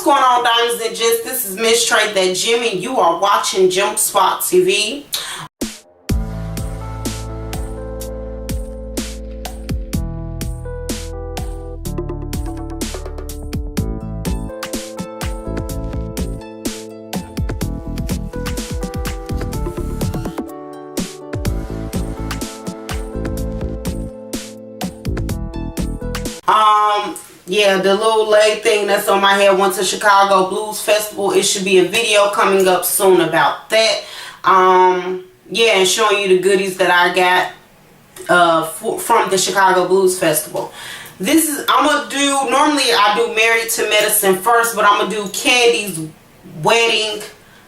going on, Diamonds and Gents? This is Miss Trey, that Jimmy. You are watching Jump Spot TV. Yeah, the little leg thing that's on my head went to Chicago Blues Festival. It should be a video coming up soon about that. Yeah, and showing you the goodies that I got from the Chicago Blues Festival. This is, I'm gonna do, normally I do Married to Medicine first, but I'm gonna do Kandi's wedding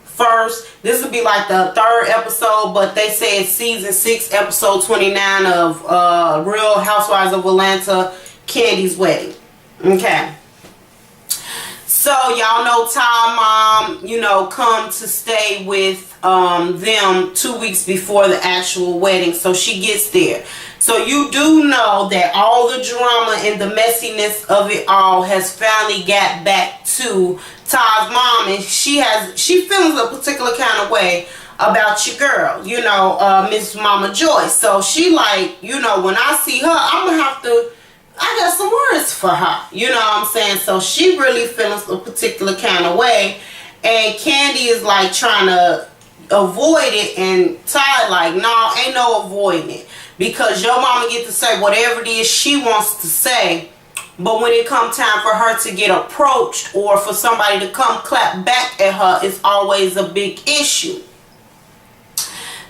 first. This will be like the 3rd episode, but they said season 6, episode 29 of Real Housewives of Atlanta, Kandi's wedding. Okay, so y'all know Ty mom, you know, come to stay with them 2 weeks before the actual wedding, so she gets there. So you do know that all the drama and the messiness of it all has finally got back to Ty's mom, and she feels a particular kind of way about your girl, you know, Miss Mama Joyce. So she like, you know, when I see her, I'm gonna have to, I got some words for her, you know what I'm saying? So she really feels a particular kind of way, and Kandi is like trying to avoid it, and Ty like, no, ain't no avoiding it, because your mama get to say whatever it is she wants to say, but when it come time for her to get approached or for somebody to come clap back at her, it's always a big issue.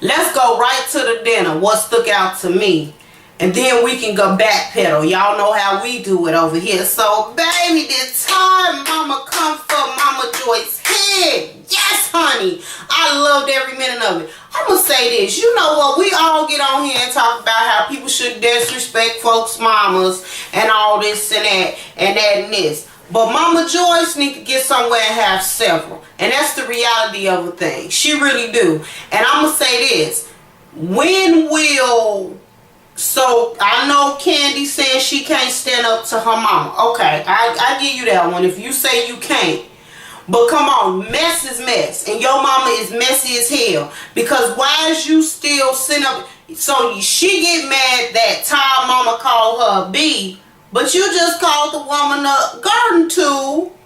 Let's go right to the dinner. What stuck out to me? And then we can go backpedal. Y'all know how we do it over here. So, baby, this time mama come for Mama Joyce's head. Yes, honey. I loved every minute of it. I'm going to say this. You know what? We all get on here and talk about how people should disrespect folks' mamas and all this and that and that and this. But Mama Joyce need to get somewhere and have several. And that's the reality of a thing. She really do. And I'm going to say this. When will... So, I know Kandi saying she can't stand up to her mama. Okay, I give you that one if you say you can't. But come on, mess is mess. And your mama is messy as hell. Because why is you still sitting up? So, she get mad that Ty mama called her a B. But you just called the woman a garden tool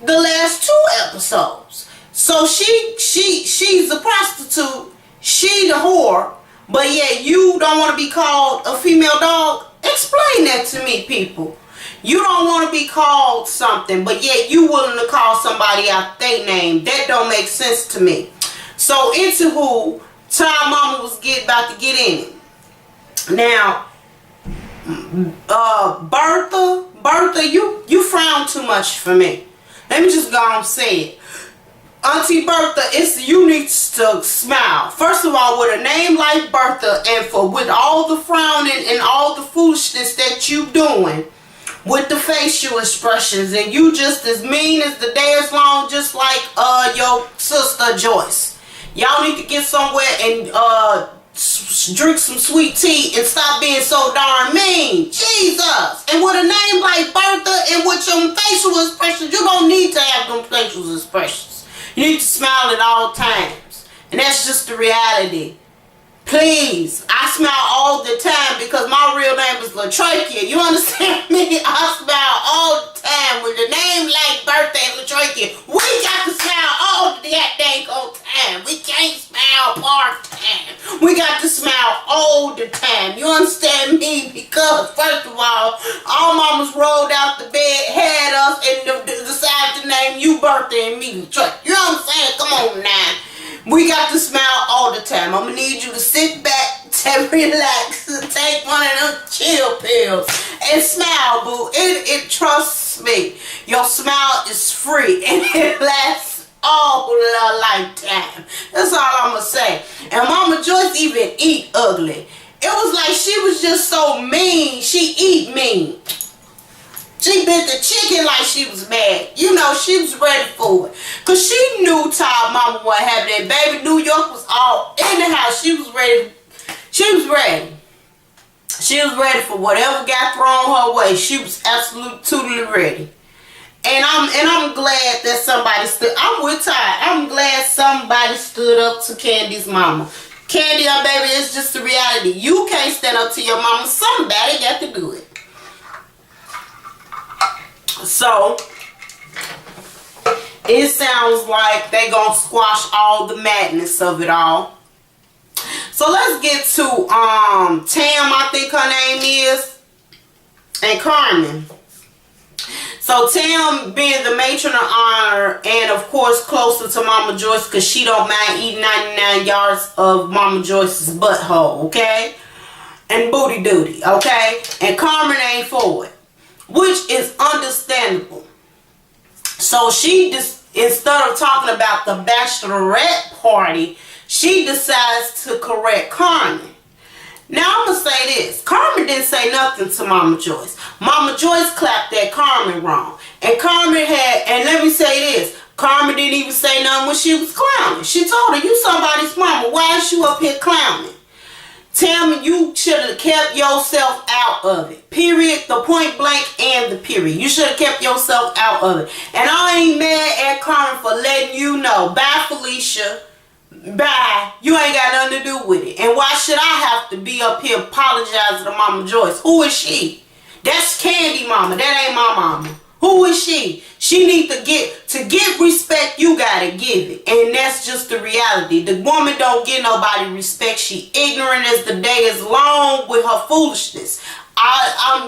the last 2 episodes. So, she's a prostitute. She the whore. But yet you don't want to be called a female dog? Explain that to me, people. You don't want to be called something, but yet you willing to call somebody out their name. That don't make sense to me. So into who Ty mama was about to get in it. Now, Bertha, you frown too much for me. Let me just go and say it. Auntie Bertha, you need to smile. First of all, with a name like Bertha, and with all the frowning and all the foolishness that you doing with the facial expressions, and you just as mean as the day is long, just like your sister Joyce. Y'all need to get somewhere and drink some sweet tea and stop being so darn mean. Jesus! And with a name like Bertha and with your facial expressions, you don't need to have them facial expressions. You need to smile at all times. And that's just the reality. Please. I smile all the time because my real name is LaTrachia. You understand me? I smile all the time. With a name like Bertha and LaTrachia, we got to smile all the dang time. We can't smile part-time. We got to smile all the time. You understand me? Because, first of all mamas rolled out the bed, had us, and decided to name you Bertha and me LaTrachia. You know what I'm saying? Come on now. We got to smile all the time. I'm going to need you to sit back, relax, and take one of them chill pills. And smile, boo. It trusts me. Your smile is free. And it lasts all a lifetime. That's all I'm going to say. And Mama Joyce even eat ugly. It was like she was just so mean. She eat mean. She bit the chicken like she was mad. You know, she was ready for it. Because she knew Ty mama wasn't having that. Baby, New York was all in the house. She was ready. She was ready. She was ready for whatever got thrown her way. She was absolutely ready. I'm glad that somebody stood. I'm with Ty. I'm glad somebody stood up to Kandi's mama. Kandi, baby, it's just the reality. You can't stand up to your mama. Somebody got to do it. So it sounds like they gonna squash all the madness of it all. So let's get to Tam, I think her name is, and Carmen. So Tam being the matron of honor and of course closer to Mama Joyce because she don't mind eating 99 yards of Mama Joyce's butthole, okay? And booty duty, okay? And Carmen ain't for it, which is understandable. So she just, instead of talking about the bachelorette party, she decides to correct Carmen. Now I'm going to say this. Carmen didn't say nothing to Mama Joyce. Mama Joyce clapped at Carmen wrong. And Carmen had, and let me say this, Carmen didn't even say nothing when she was clowning. She told her, you somebody's mama. Why is you up here clowning? Tell me, you should have kept yourself out of it. Period. The point blank and the period. You should have kept yourself out of it. And I ain't mad at Carmen for letting you know. Bye, Felicia. Bye. You ain't got nothing to do with it. And why should I have to be up here apologizing to Mama Joyce? Who is she? That's Kandi mama. That ain't my mama. Who is she? She need to get respect, you gotta give it. And that's just the reality. The woman don't give nobody respect. She ignorant as the day is long with her foolishness.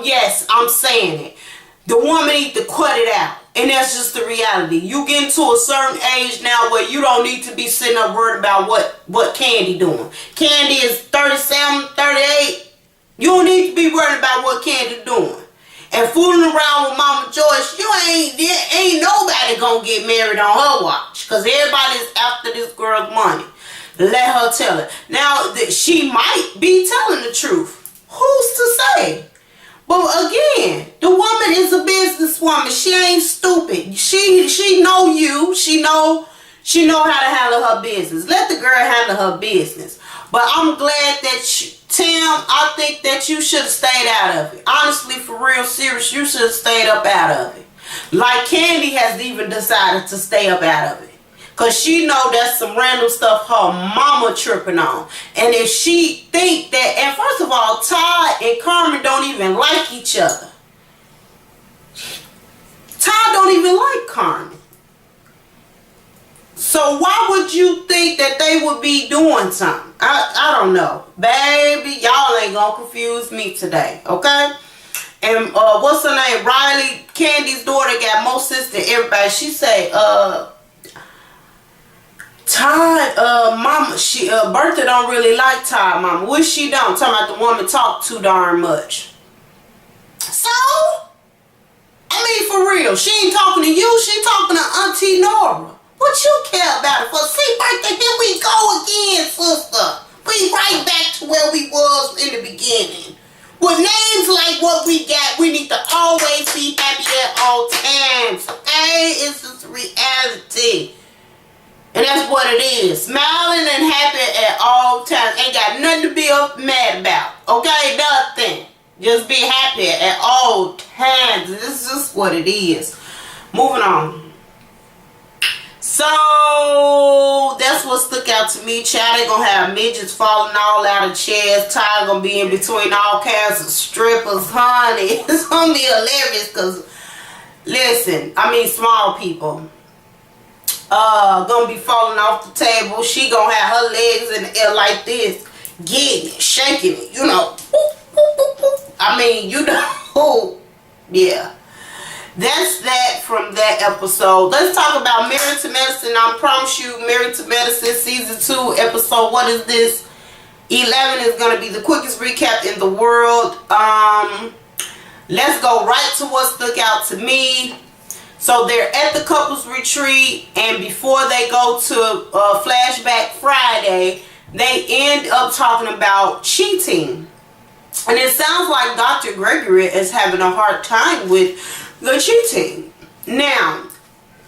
Yes, I'm saying it. The woman need to cut it out. And that's just the reality. You get to a certain age now where you don't need to be sitting up worried about what Kandi doing. Kandi is 37, 38. You don't need to be worried about what Kandi doing. And fooling around with Mama Joyce, ain't nobody gonna get married on her watch. Because everybody's after this girl's money. Let her tell it. Now, she might be telling the truth. Who's to say? But again, the woman is a businesswoman. She ain't stupid. She know you. She know how to handle her business. Let the girl handle her business. But I'm glad that Tim, I think that you should have stayed out of it. Honestly, for real, serious, you should have stayed up out of it. Like Kandi has even decided to stay up out of it. Because she know that's some random stuff her mama tripping on. And if she think that, and first of all, Todd and Carmen don't even like each other. Todd don't even like Carmen. So why would you think that they would be doing something? I don't know. Baby, y'all ain't gonna confuse me today, okay? And what's her name? Riley, Kandi's daughter, got more sense than everybody. She say, Todd, mama, Bertha don't really like Todd, mama. Which she don't. Talking about the woman talk too darn much. So, I mean, for real, she ain't talking to you. She talking to Auntie Nora. What you care about it for? See, Bertha, here we go again, sister. We right back to where we was in the beginning. With names like what we got, we need to always be happy at all times. Okay? It's just reality. And that's what it is. Smiling and happy at all times. Ain't got nothing to be mad about. Okay? Nothing. Just be happy at all times. This is just what it is. Moving on. So, that's what stuck out to me. Child, they gonna have midgets falling all out of chairs. Ty gonna be in between all kinds of strippers. Honey, it's gonna be hilarious because, listen, I mean small people. Gonna be falling off the table. She gonna have her legs in the air like this, getting it, shaking it, you know. I mean, you know, yeah. That's that from that episode. Let's talk about Married to Medicine. I promise you, Married to Medicine Season 2 episode, what is this? 11 is going to be the quickest recap in the world. Let's go right to what stuck out to me. So they're at the couples retreat, and before they go to Flashback Friday, they end up talking about cheating. And it sounds like Dr. Gregory is having a hard time with the cheating. Now,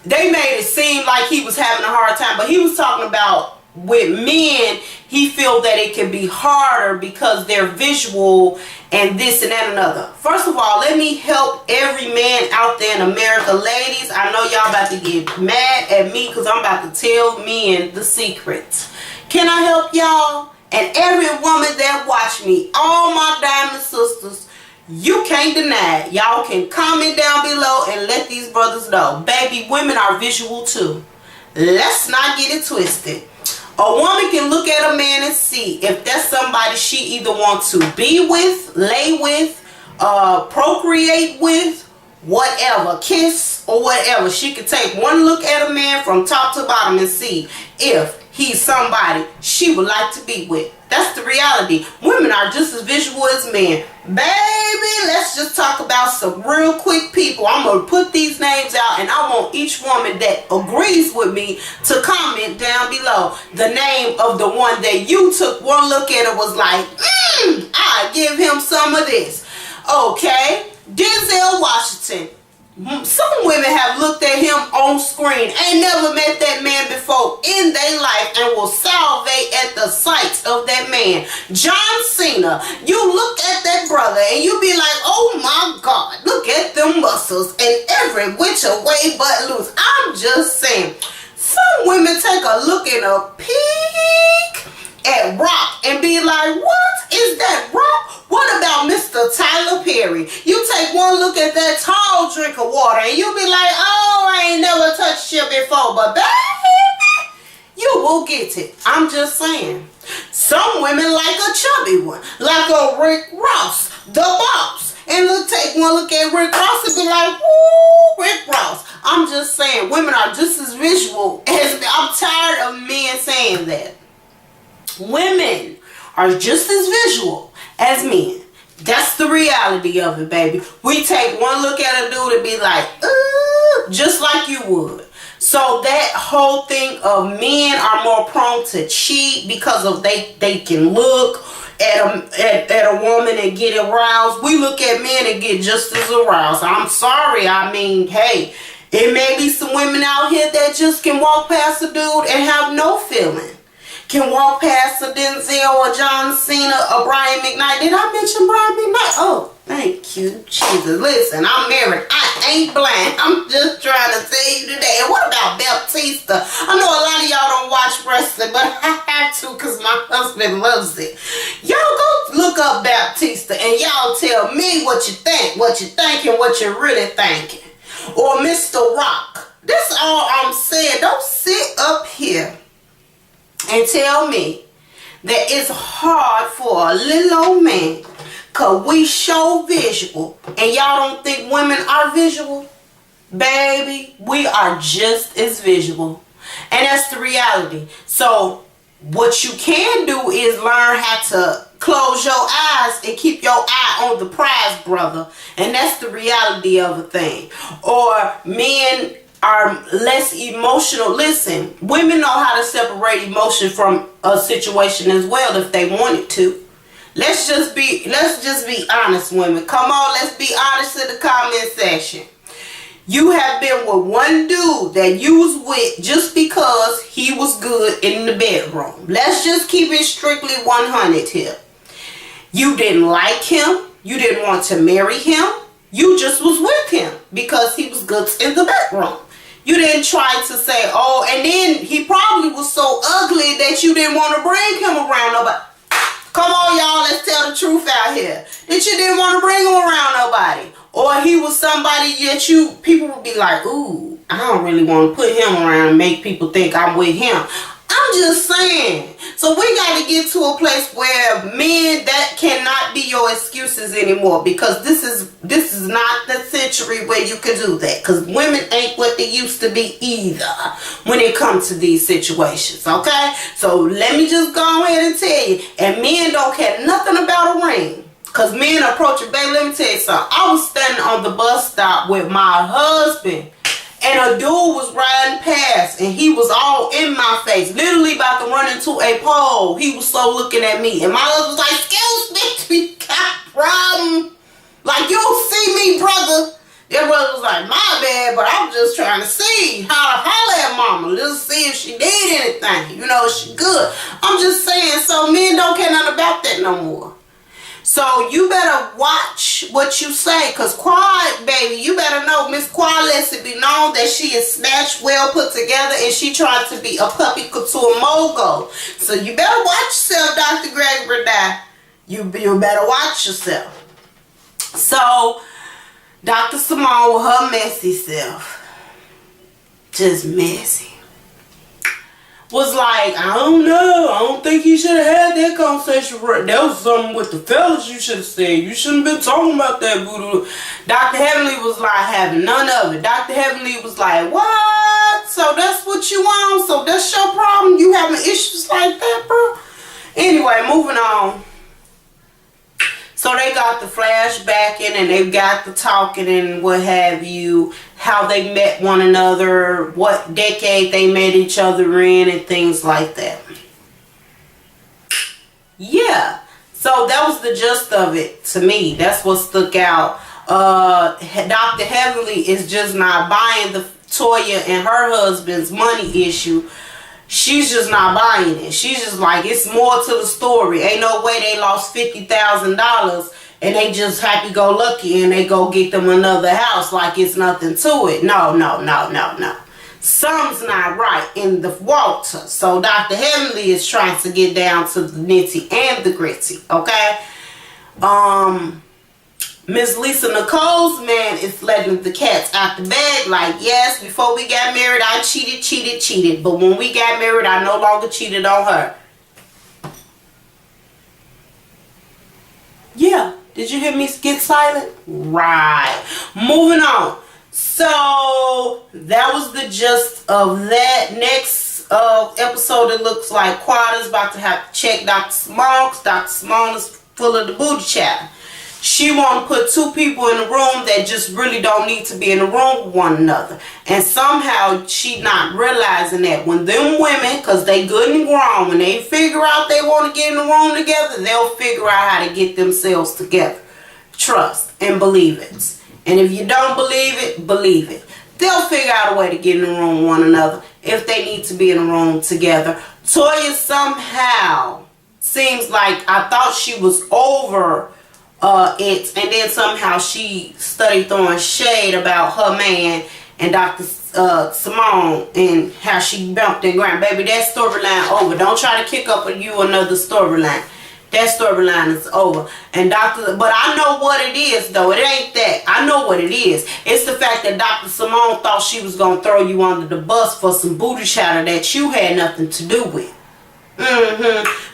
they made it seem like he was having a hard time, but he was talking about with men, he feel that it can be harder because they're visual and this and that and another. First of all, let me help every man out there in America. Ladies, I know y'all about to get mad at me because I'm about to tell men the secret. Can I help y'all? And every woman that watch me, all my diamond sisters, you can't deny it. Y'all can comment down below and let these brothers know. Baby, women are visual too. Let's not get it twisted. A woman can look at a man and see if that's somebody she either wants to be with, lay with, procreate with, whatever, kiss or whatever. She can take one look at a man from top to bottom and see if he's somebody she would like to be with. That's the reality. Women are just as visual as men. Baby, let's just talk about some real quick people. I'm going to put these names out, and I want each woman that agrees with me to comment down below the name of the one that you took one look at and was like, I give him some of this. Okay, Denzel Washington. Some women have looked at him on screen, ain't never met that man before in their life, and will salivate at the sight of that man. John Cena, you look at that brother and you be like, oh my God, look at them muscles and every which way but loose. I'm just saying, some women take a look and a peek at Rock and be like, what is that, Rock? What about Mr. Tyler Perry? You take one look at that tall drink of water and you be like, oh, I ain't never touched you before, but baby, you will get it. I'm just saying. Some women like a chubby one, like a Rick Ross, the boss. And take one look at Rick Ross and be like, woo, Rick Ross. I'm just saying, women are just as visual as, I'm tired of men saying that. Women are just as visual as men. That's the reality of it, baby. We take one look at a dude and be like, just like you would. So that whole thing of men are more prone to cheat because of they can look at a woman and get aroused. We look at men and get just as aroused. I'm sorry. I mean, hey, it may be some women out here that just can walk past a dude and have no feeling. Can walk past a Denzel or John Cena or Brian McKnight. Did I mention Brian McKnight? Oh, thank you, Jesus. Listen, I'm married. I ain't blind. I'm just trying to tell you today. And what about Baptista? I know a lot of y'all don't watch wrestling, but I have to because my husband loves it. Y'all go look up Baptista and y'all tell me what you think, what you thinking, what you're really thinking. Or Mr. Rock. That's all I'm saying. Don't sit up here and tell me that it's hard for a little old man because we show visual and y'all don't think women are visual. Baby, we are just as visual. And that's the reality. So what you can do is learn how to close your eyes and keep your eye on the prize, brother. And that's the reality of a thing. Or men are less emotional. Listen, women know how to separate emotion from a situation as well if they wanted to. Let's just be honest, women. Come on, let's be honest in the comment section. You have been with one dude that you was with just because he was good in the bedroom. Let's just keep it strictly 100 here. You didn't like him. You didn't want to marry him. You just was with him because he was good in the bedroom. You didn't try to say, oh, and then he probably was so ugly that you didn't want to bring him around nobody. Come on, y'all, let's tell the truth out here. That you didn't want to bring him around nobody. Or he was somebody that people would be like, ooh, I don't really want to put him around and make people think I'm with him. I'm just saying. So we got to get to a place where men, that cannot be your excuses anymore, because this is not the century where you can do that, because women ain't what they used to be either when it comes to these situations. Okay, so let me just go ahead and tell you, and men don't care nothing about a ring, because men approach it. Baby, let me tell you something. I was standing on the bus stop with my husband, and a dude was riding past, and he was all in my face, literally about to run into a pole. He was so looking at me, and my husband was like, excuse me, we got a problem. Like, you don't see me, brother. Their brother was like, my bad, but I'm just trying to see how to holler at mama. Let's see if she did anything. You know, she good. I'm just saying, so men don't care nothing about that no more. So you better watch what you say, because Quad, baby, you better know Miss Quad lets it be known that she is snatched, well put together, and she tried to be a puppy couture mogul. So you better watch yourself, Dr. Gregory. Now, you better watch yourself. So, Dr. Simone with her messy self, just messy, was like, I don't know, I don't think you should have had that conversation. That was something with the fellas you should have said. You shouldn't have been talking about that voodoo. Dr. Heavenly was like, having none of it. Dr. Heavenly was like, what? So that's what you want? So that's your problem? You having issues like that, bro? Anyway, moving on. So they got the flashbacking and they got the talking and what have you, how they met one another, what decade they met each other in, and things like that. Yeah, so that was the gist of it to me. That's what stuck out. Dr. Heavenly is just not buying the Toya and her husband's money issue. She's just not buying it. She's just like, it's more to the story. Ain't no way they lost $50,000 and they just happy-go-lucky and they go get them another house like it's nothing to it. No, no, no, no, no. Something's not right in the water. So Dr. Heavenly is trying to get down to the nitty and the gritty, okay? Miss Lisa Nicole's man is letting the cats out the bag. Like, yes, before we got married, I cheated. But when we got married, I no longer cheated on her. Yeah. Did you hear me get silent? Right. Moving on. So, that was the gist of that. Next episode, it looks like Quad is about to have to check Dr. Simone, because Dr. Simone is full of the booty child. She want to put two people in the room that just really don't need to be in the room with one another. And somehow she not realizing that when them women, because they good and grown, when they figure out they want to get in the room together, they'll figure out how to get themselves together. Trust and believe it. And if you don't believe it, believe it. They'll figure out a way to get in the room with one another if they need to be in the room together. Toya somehow seems like, I thought she was over it, and then somehow she studied throwing shade about her man and Dr. Simone and how she bumped and ground. Baby, that storyline over. Don't try to kick up on you another storyline. That storyline is over. And but I know what it is though. It ain't that. I know what it is. It's the fact that Dr. Simone thought she was gonna throw you under the bus for some booty chatter that you had nothing to do with.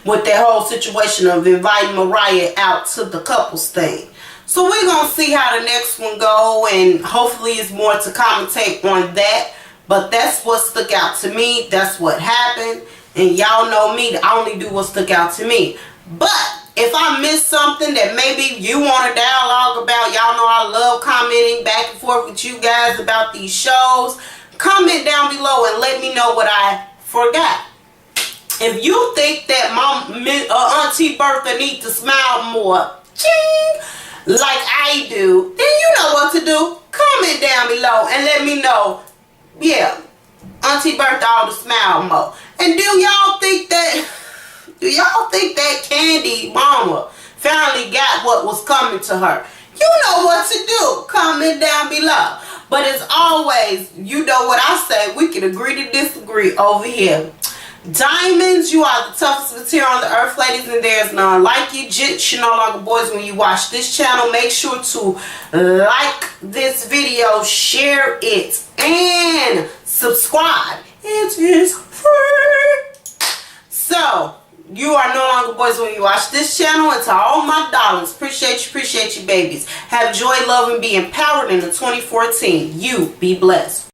With that whole situation of inviting Mariah out to the couples thing. So we're going to see how the next one go, and hopefully it's more to commentate on that. But that's what stuck out to me. That's what happened. And y'all know me, I only do what stuck out to me. But if I missed something that maybe you want to dialogue about, y'all know I love commenting back and forth with you guys about these shows. Comment down below and let me know what I forgot. If you think that my Auntie Bertha needs to smile more, ching, like I do, then you know what to do. Comment down below and let me know, yeah, Auntie Bertha ought to smile more. And do y'all think that Kandi mama finally got what was coming to her? You know what to do. Comment down below. But as always, you know what I say, we can agree to disagree over here. Diamonds, you are the toughest material on the earth, ladies, and there's none like you. Jits, you're no longer boys when you watch this channel. Make sure to like this video, share it, and subscribe. It is free. So, you are no longer boys when you watch this channel. And to all my darlings, appreciate you, babies. Have joy, love, and be empowered in the 2014. You be blessed.